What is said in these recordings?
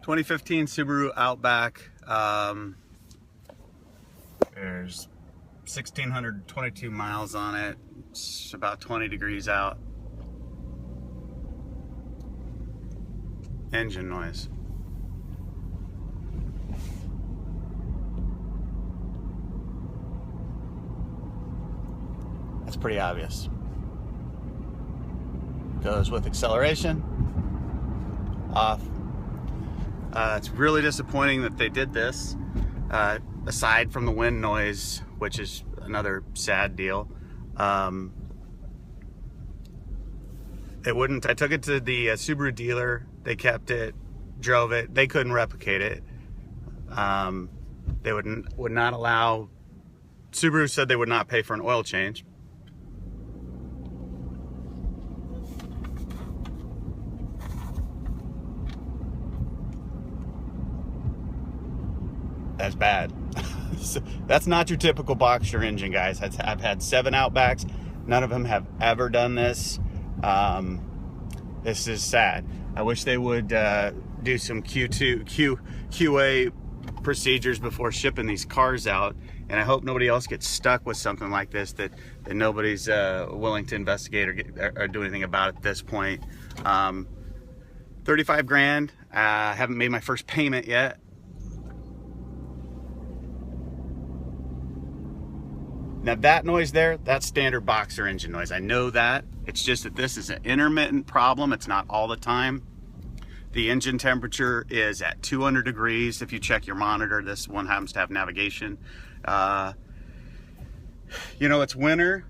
2015 Subaru Outback. There's 1,622 miles on it. It's about 20 degrees out. Engine noise. That's pretty obvious. Goes with acceleration. Off. It's really disappointing that they did this. Aside from the wind noise, which is another sad deal. It wouldn't. I took it to the Subaru dealer. They kept it, drove it. They couldn't replicate it. They would not allow. Subaru said they would not pay for an oil change. That's bad. That's not your typical Boxster engine, guys. I've had 7 Outbacks. None of them have ever done this. This is sad. I wish they would do some QA procedures before shipping these cars out. And I hope nobody else gets stuck with something like this that nobody's willing to investigate or do anything about at this point. 35 grand. I haven't made my first payment yet. Now that noise there, that's standard Boxster engine noise. I know that. It's just that this is an intermittent problem. It's not all the time. The engine temperature is at 200 degrees. If you check your monitor, this one happens to have navigation. You know, it's winter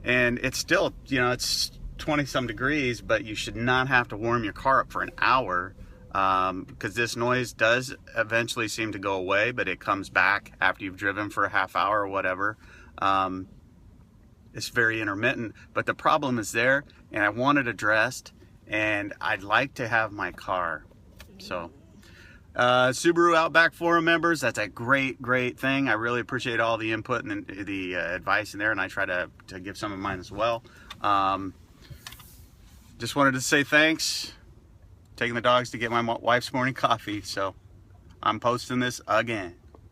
and it's still, you know, it's 20 some degrees, but you should not have to warm your car up for an hour because this noise does eventually seem to go away, but it comes back after you've driven for a half hour or whatever. It's very intermittent, but the problem is there and I want it addressed and I'd like to have my car. So Subaru Outback forum members, that's a great thing. I really appreciate all the input and the advice in there, and I try to give some of mine as well. Just wanted to say thanks. Taking the dogs to get my wife's morning coffee, so I'm posting this again.